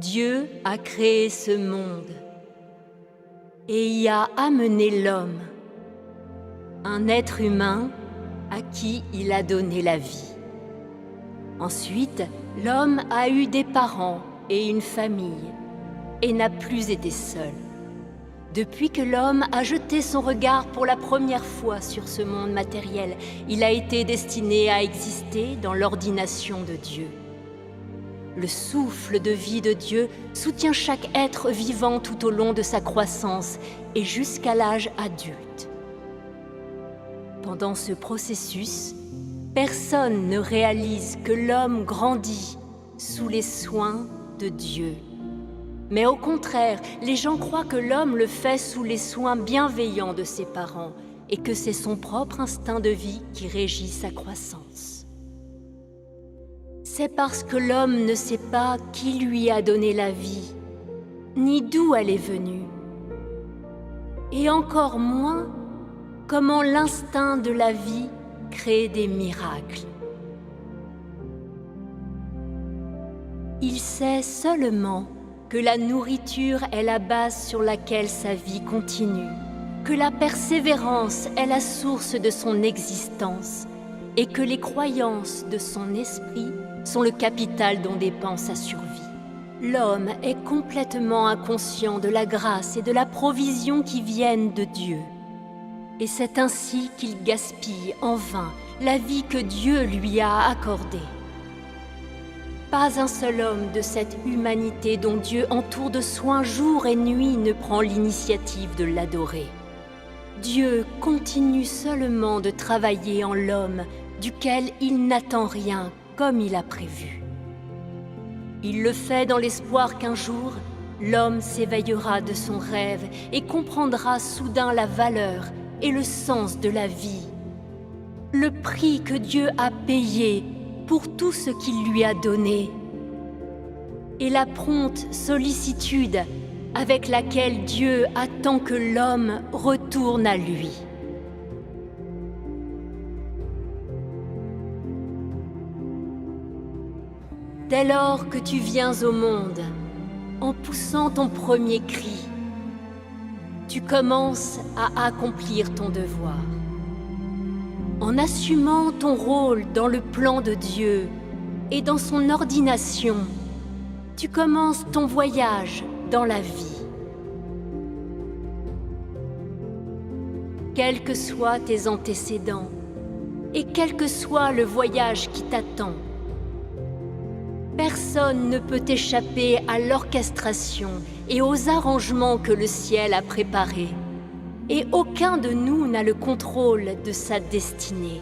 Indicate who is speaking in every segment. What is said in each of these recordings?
Speaker 1: Dieu a créé ce monde et y a amené l'homme, un être humain à qui il a donné la vie. Ensuite, l'homme a eu des parents et une famille et n'a plus été seul. Depuis que l'homme a jeté son regard pour la première fois sur ce monde matériel, il a été destiné à exister dans l'ordination de Dieu. Le souffle de vie de Dieu soutient chaque être vivant tout au long de sa croissance et jusqu'à l'âge adulte. Pendant ce processus, personne ne réalise que l'homme grandit sous les soins de Dieu. Mais au contraire, les gens croient que l'homme le fait sous les soins bienveillants de ses parents et que c'est son propre instinct de vie qui régit sa croissance. C'est parce que l'homme ne sait pas qui lui a donné la vie, ni d'où elle est venue, et encore moins comment l'instinct de la vie crée des miracles. Il sait seulement que la nourriture est la base sur laquelle sa vie continue, que la persévérance est la source de son existence et que les croyances de son esprit sont le capital dont dépend sa survie. L'homme est complètement inconscient de la grâce et de la provision qui viennent de Dieu. Et c'est ainsi qu'il gaspille en vain la vie que Dieu lui a accordée. Pas un seul homme de cette humanité dont Dieu entoure de soins jour et nuit ne prend l'initiative de l'adorer. Dieu continue seulement de travailler en l'homme, duquel il n'attend rien comme il a prévu. Il le fait dans l'espoir qu'un jour, l'homme s'éveillera de son rêve et comprendra soudain la valeur et le sens de la vie, le prix que Dieu a payé pour tout ce qu'il lui a donné, et la prompte sollicitude avec laquelle Dieu attend que l'homme retourne à lui. Dès lors que tu viens au monde, en poussant ton premier cri, tu commences à accomplir ton devoir. En assumant ton rôle dans le plan de Dieu et dans son ordination, tu commences ton voyage dans la vie. Quels que soient tes antécédents et quel que soit le voyage qui t'attend, personne ne peut échapper à l'orchestration et aux arrangements que le ciel a préparés. Et aucun de nous n'a le contrôle de sa destinée.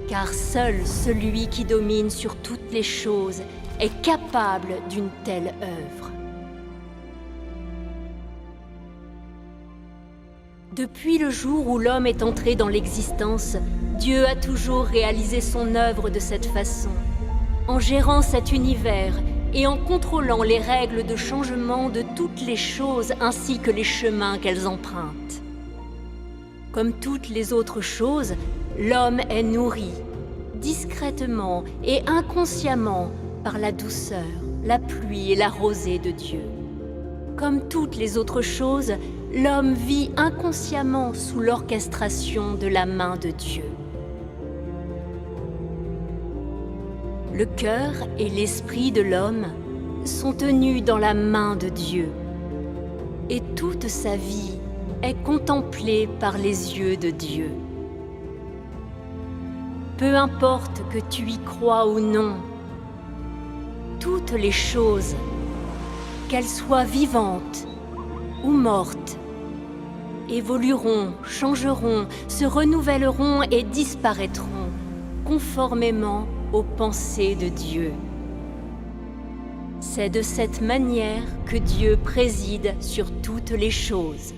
Speaker 1: Car seul celui qui domine sur toutes les choses est capable d'une telle œuvre. Depuis le jour où l'homme est entré dans l'existence, Dieu a toujours réalisé son œuvre de cette façon, en gérant cet univers et en contrôlant les règles de changement de toutes les choses ainsi que les chemins qu'elles empruntent. Comme toutes les autres choses, l'homme est nourri, discrètement et inconsciemment, par la douceur, la pluie et la rosée de Dieu. Comme toutes les autres choses, l'homme vit inconsciemment sous l'orchestration de la main de Dieu. Le cœur et l'esprit de l'homme sont tenus dans la main de Dieu, et toute sa vie est contemplée par les yeux de Dieu. Peu importe que tu y crois ou non, toutes les choses, qu'elles soient vivantes ou mortes, évolueront, changeront, se renouvelleront et disparaîtront, conformément aux pensées de Dieu. C'est de cette manière que Dieu préside sur toutes les choses.